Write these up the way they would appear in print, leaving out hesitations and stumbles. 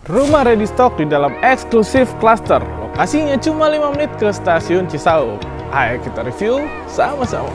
Rumah ready stock di dalam eksklusif cluster. Lokasinya cuma 5 menit ke stasiun Cisauk. Ayo kita review sama-sama.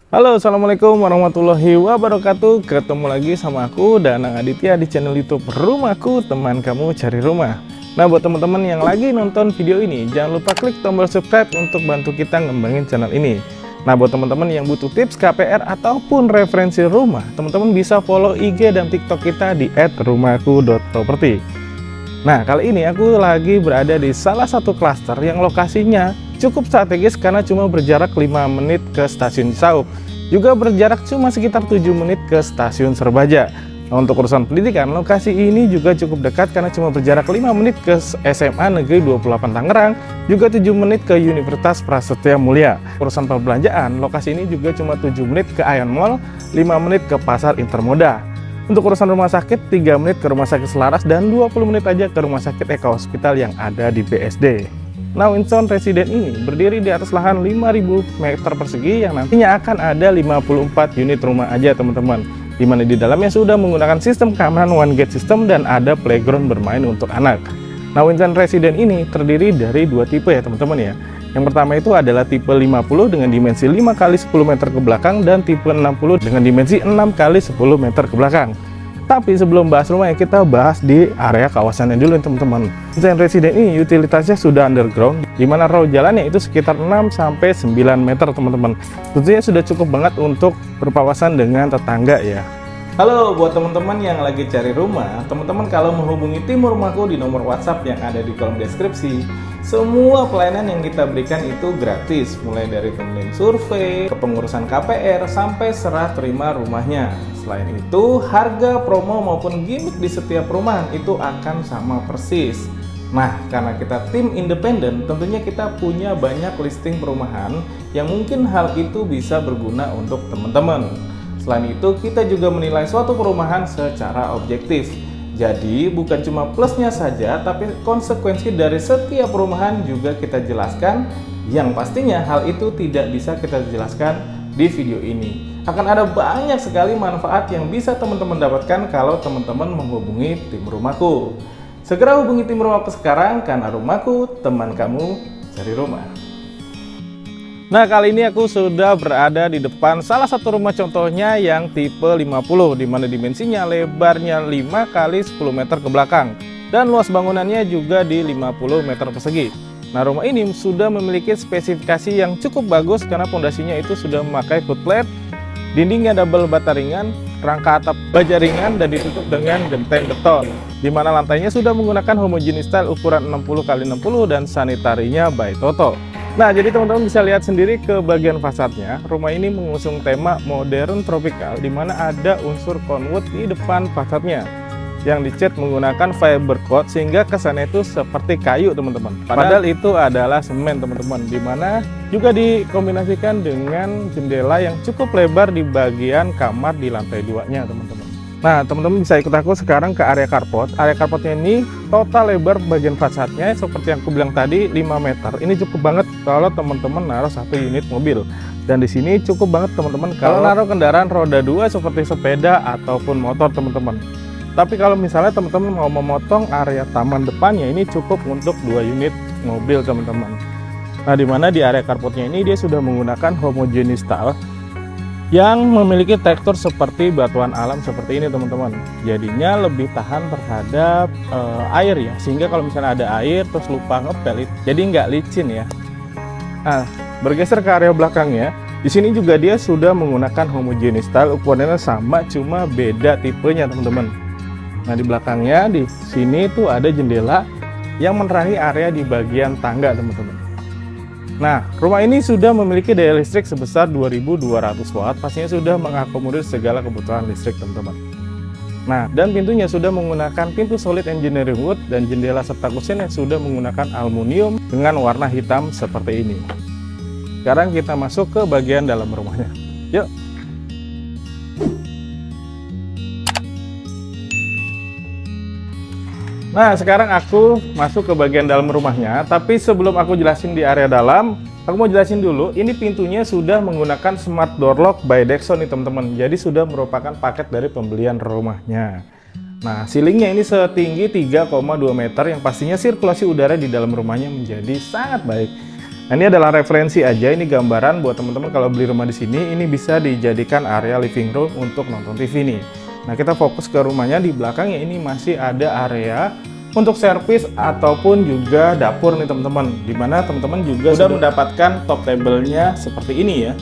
Halo, assalamualaikum warahmatullahi wabarakatuh. Ketemu lagi sama aku Danang Aditya di channel YouTube Rumahku, teman kamu cari rumah. Nah, buat teman-teman yang lagi nonton video ini, jangan lupa klik tombol subscribe untuk bantu kita ngembangin channel ini. Nah, buat teman-teman yang butuh tips KPR ataupun referensi rumah, teman-teman bisa follow IG dan TikTok kita di @rumahku.property. Nah, kali ini aku lagi berada di salah satu klaster yang lokasinya cukup strategis karena cuma berjarak 5 menit ke stasiun Cisauk. Juga berjarak cuma sekitar 7 menit ke stasiun Serbaja. Nah, untuk urusan pendidikan, lokasi ini juga cukup dekat karena cuma berjarak 5 menit ke SMA Negeri 28 Tangerang, juga 7 menit ke Universitas Prasetya Mulia. Urusan perbelanjaan, lokasi ini juga cuma 7 menit ke Ion Mall, 5 menit ke Pasar Intermoda. Untuk urusan rumah sakit, 3 menit ke Rumah Sakit Selaras dan 20 menit aja ke Rumah Sakit Eka Hospital yang ada di BSD. Nah, Windsor Residence ini berdiri di atas lahan 5.000 meter persegi yang nantinya akan ada 54 unit rumah aja teman-teman, dimana di dalamnya sudah menggunakan sistem keamanan one gate system dan ada playground bermain untuk anak. Nah, Windsor Residence ini terdiri dari 2 tipe ya teman-teman ya. Yang pertama itu adalah tipe 50 dengan dimensi 5 x 10 meter ke belakang dan tipe 60 dengan dimensi 6 x 10 meter ke belakang. Tapi sebelum bahas rumahnya, kita bahas di area kawasannya dulu teman-teman. Windsor Residence ini utilitasnya sudah underground, di mana raw jalannya itu sekitar 6-9 meter teman-teman. Tentunya sudah cukup banget untuk berpawasan dengan tetangga ya. Halo, buat teman-teman yang lagi cari rumah, teman-teman kalau menghubungi tim rumahku di nomor WhatsApp yang ada di kolom deskripsi, semua pelayanan yang kita berikan itu gratis, mulai dari temenin survei, kepengurusan KPR, sampai serah terima rumahnya. Selain itu, harga promo maupun gimmick di setiap perumahan itu akan sama persis. Nah, karena kita tim independen, tentunya kita punya banyak listing perumahan yang mungkin hal itu bisa berguna untuk teman-teman. Selain itu, kita juga menilai suatu perumahan secara objektif. Jadi, bukan cuma plusnya saja, tapi konsekuensi dari setiap perumahan juga kita jelaskan, yang pastinya hal itu tidak bisa kita jelaskan di video ini. Akan ada banyak sekali manfaat yang bisa teman-teman dapatkan kalau teman-teman menghubungi tim rumahku. Segera hubungi tim rumahku sekarang, karena rumahku, teman kamu cari rumah. Nah, kali ini aku sudah berada di depan salah satu rumah contohnya yang tipe 50, di mana dimensinya lebarnya 5 x 10 meter ke belakang dan luas bangunannya juga di 50 meter persegi. Nah, rumah ini sudah memiliki spesifikasi yang cukup bagus karena pondasinya itu sudah memakai foot plate, dindingnya double bata ringan, rangka atap baja ringan dan ditutup dengan genteng beton, di mana lantainya sudah menggunakan homogeneous style ukuran 60 x 60 dan sanitarinya by Toto. Nah, jadi teman-teman bisa lihat sendiri ke bagian fasadnya. Rumah ini mengusung tema modern tropikal, di mana ada unsur conwood di depan fasadnya yang dicat menggunakan fiber coat sehingga kesannya itu seperti kayu teman-teman. Padahal itu adalah semen teman-teman, di mana juga dikombinasikan dengan jendela yang cukup lebar di bagian kamar di lantai 2-nya teman-teman. Nah, teman-teman bisa ikut aku sekarang ke area carport. Area carportnya ini total lebar bagian fasadnya seperti yang aku bilang tadi 5 meter. Ini cukup banget kalau teman-teman naruh 1 unit mobil. Dan di sini cukup banget teman-teman kalau naruh kendaraan roda 2 seperti sepeda ataupun motor teman-teman. Tapi kalau misalnya teman-teman mau memotong area taman depannya, ini cukup untuk 2 unit mobil teman-teman. Nah, dimana di area carportnya ini dia sudah menggunakan homogeneous style yang memiliki tekstur seperti batuan alam seperti ini teman-teman. Jadinya lebih tahan terhadap air ya, sehingga kalau misalnya ada air terus lupa ngepel, jadi nggak licin ya. Nah, bergeser ke area belakangnya, di sini juga dia sudah menggunakan homogeneous style, ukurannya sama cuma beda tipenya teman-teman. Nah, di belakangnya di sini tuh ada jendela yang menerangi area di bagian tangga teman-teman. Nah, rumah ini sudah memiliki daya listrik sebesar 2200 watt, pastinya sudah mengakomodir segala kebutuhan listrik teman-teman. Nah, dan pintunya sudah menggunakan pintu solid engineering wood dan jendela serta kusen yang sudah menggunakan aluminium dengan warna hitam seperti ini. Sekarang kita masuk ke bagian dalam rumahnya. Yuk. Nah, sekarang aku masuk ke bagian dalam rumahnya, tapi sebelum aku jelasin di area dalam, aku mau jelasin dulu, ini pintunya sudah menggunakan Smart Door Lock by Dexon nih teman-teman. Jadi sudah merupakan paket dari pembelian rumahnya. Nah, ceilingnya ini setinggi 3,2 meter yang pastinya sirkulasi udara di dalam rumahnya menjadi sangat baik. Nah, ini adalah referensi aja, ini gambaran buat teman-teman kalau beli rumah di sini, ini bisa dijadikan area living room untuk nonton TV nih. Nah, kita fokus ke rumahnya. Di belakangnya ini masih ada area untuk servis ataupun juga dapur nih teman-teman, dimana teman-teman juga sudah mendapatkan top table-nya seperti ini ya.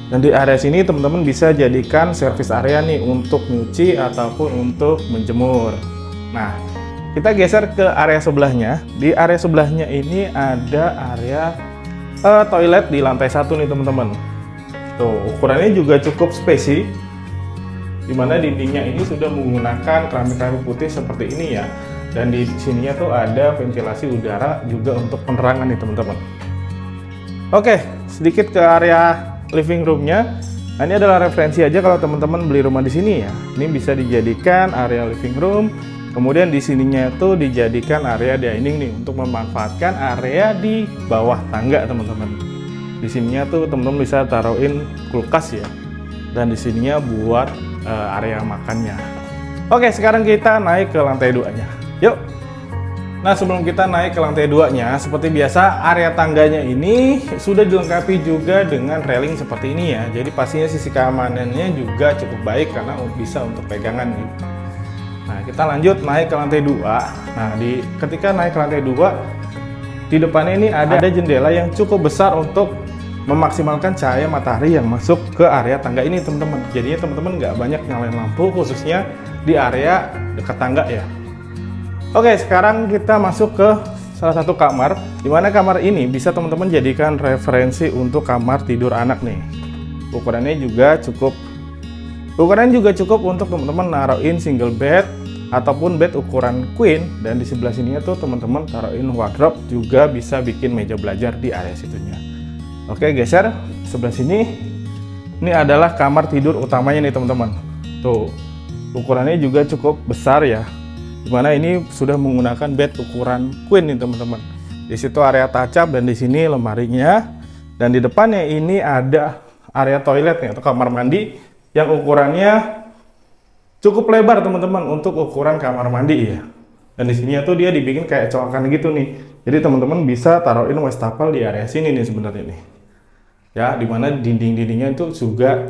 Dan di area sini teman-teman bisa jadikan servis area nih untuk nyuci ataupun untuk menjemur. Nah, kita geser ke area sebelahnya. Di area sebelahnya ini ada area toilet di lantai 1 nih teman-teman. Tuh, ukurannya juga cukup spesi, dimana dindingnya ini sudah menggunakan keramik-keramik putih seperti ini ya, dan di sininya tuh ada ventilasi udara juga untuk penerangan nih teman-teman. Oke, sedikit ke area living roomnya. Nah, ini adalah referensi aja kalau teman-teman beli rumah di sini ya. Ini bisa dijadikan area living room, kemudian di sininya tuh dijadikan area dining nih untuk memanfaatkan area di bawah tangga teman-teman. Di sininya tuh teman-teman bisa taruhin kulkas ya, dan di sininya buat area makannya. Oke, sekarang kita naik ke lantai 2-nya. Yuk. Nah, sebelum kita naik ke lantai 2-nya, seperti biasa area tangganya ini sudah dilengkapi juga dengan railing seperti ini ya. Jadi pastinya sisi keamanannya juga cukup baik karena bisa untuk pegangan nih. Nah, kita lanjut naik ke lantai 2. Nah, ketika naik ke lantai 2, di depannya ini ada jendela yang cukup besar untuk memaksimalkan cahaya matahari yang masuk ke area tangga ini teman-teman. Jadinya teman-teman nggak banyak nyalain lampu, khususnya di area dekat tangga ya. Oke, sekarang kita masuk ke salah satu kamar, dimana kamar ini bisa teman-teman jadikan referensi untuk kamar tidur anak nih. Ukurannya juga cukup untuk teman-teman naruhin single bed ataupun bed ukuran queen, dan di sebelah sininya tuh teman-teman taruhin wardrobe, juga bisa bikin meja belajar di area situnya. Oke, geser sebelah sini. Ini adalah kamar tidur utamanya nih teman-teman. Tuh, ukurannya juga cukup besar ya. Dimana ini sudah menggunakan bed ukuran queen nih teman-teman. Di situ area touch up dan di sini lemarinya. Dan di depannya ini ada area toilet nih atau kamar mandi yang ukurannya cukup lebar teman-teman untuk ukuran kamar mandi ya. Dan di sini tuh dia dibikin kayak colokan gitu nih. Jadi teman-teman bisa taruhin wastafel di area sini nih sebenarnya nih. Ya, dimana dinding-dindingnya itu juga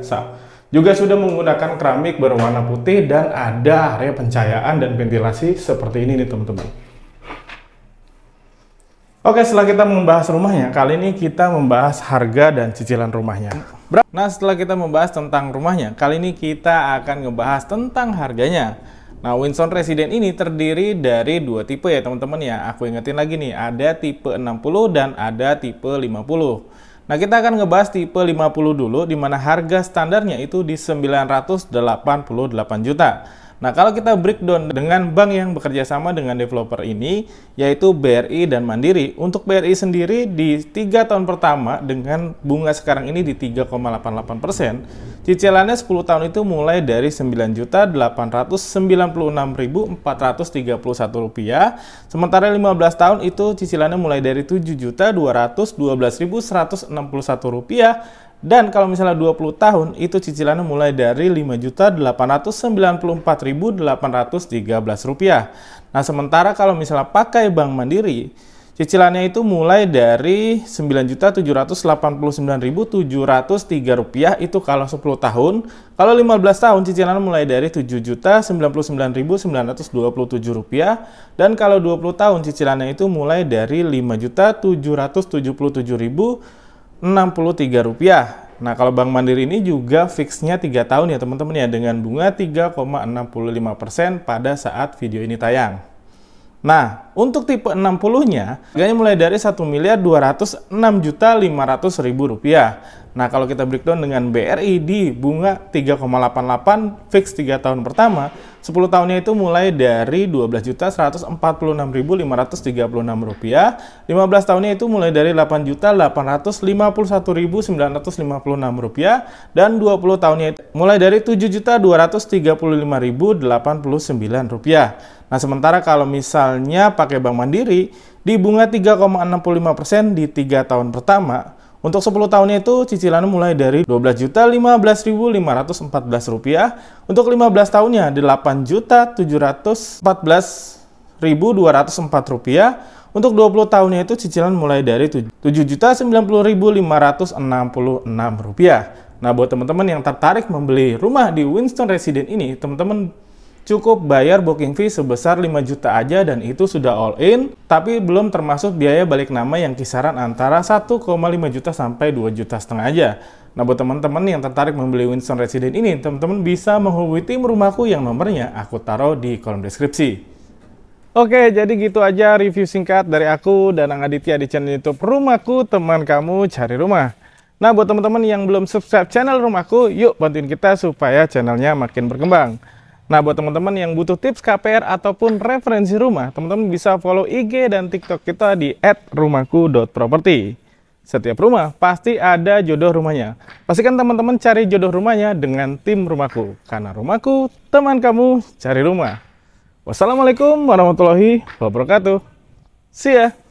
sudah menggunakan keramik berwarna putih dan ada area pencahayaan dan ventilasi seperti ini nih teman-teman. Oke, setelah kita membahas rumahnya, kali ini kita membahas harga dan cicilan rumahnya. Nah, setelah kita membahas tentang rumahnya, kali ini kita akan ngebahas tentang harganya. Nah, Windsor Resident ini terdiri dari 2 tipe ya teman-teman ya. Aku ingetin lagi nih, ada tipe 60 dan ada tipe 50. Nah, kita akan ngebahas tipe 50 dulu, di mana harga standarnya itu di 988 juta. Nah, kalau kita breakdown dengan bank yang bekerja sama dengan developer ini, yaitu BRI dan Mandiri. Untuk BRI sendiri di 3 tahun pertama dengan bunga sekarang ini di 3,88%, cicilannya 10 tahun itu mulai dari Rp9.896.431. Sementara 15 tahun itu cicilannya mulai dari Rp7.212.161. Dan kalau misalnya 20 tahun, itu cicilannya mulai dari Rp5.894.813. Nah, sementara kalau misalnya pakai Bank Mandiri, cicilannya itu mulai dari Rp9.789.703 itu kalau 10 tahun. Kalau 15 tahun, cicilannya mulai dari Rp7.099.927. Dan kalau 20 tahun, cicilannya itu mulai dari Rp5.777.063. Nah, kalau Bank Mandiri ini juga fixnya 3 tahun ya teman-teman ya, dengan bunga 3,65% pada saat video ini tayang. Nah, untuk tipe 60-nya, harganya mulai dari Rp1.206.500.000. Nah, kalau kita breakdown dengan BRI di bunga 3,88 fix 3 tahun pertama, 10 tahunnya itu mulai dari Rp12.146.536, 15 tahunnya itu mulai dari Rp8.851.956, dan 20 tahunnya itu mulai dari Rp7.235.089. Nah, sementara kalau misalnya pakai Bank Mandiri, di bunga 3,65% di 3 tahun pertama, untuk 10 tahunnya itu cicilannya mulai dari Rp12.015.514. Untuk 15 tahunnya Rp8.714.204. Untuk 20 tahunnya itu cicilan mulai dari Rp7.090.566. Nah, buat teman-teman yang tertarik membeli rumah di Winston Residence ini, teman-teman cukup bayar booking fee sebesar 5 juta aja dan itu sudah all in, tapi belum termasuk biaya balik nama yang kisaran antara 1,5 juta sampai 2,5 juta aja. Nah, buat teman-teman yang tertarik membeli Winston Residence ini, teman-teman bisa menghubungi tim rumahku yang nomornya aku taruh di kolom deskripsi. Oke, jadi gitu aja review singkat dari aku dan Aditya di channel YouTube Rumahku, teman kamu cari rumah. Nah, buat teman-teman yang belum subscribe channel rumahku, yuk bantuin kita supaya channelnya makin berkembang. Nah, buat teman-teman yang butuh tips KPR ataupun referensi rumah, teman-teman bisa follow IG dan TikTok kita di @rumahku.property. Setiap rumah pasti ada jodoh rumahnya. Pastikan teman-teman cari jodoh rumahnya dengan tim rumahku. Karena rumahku, teman kamu cari rumah. Wassalamualaikum warahmatullahi wabarakatuh. See ya!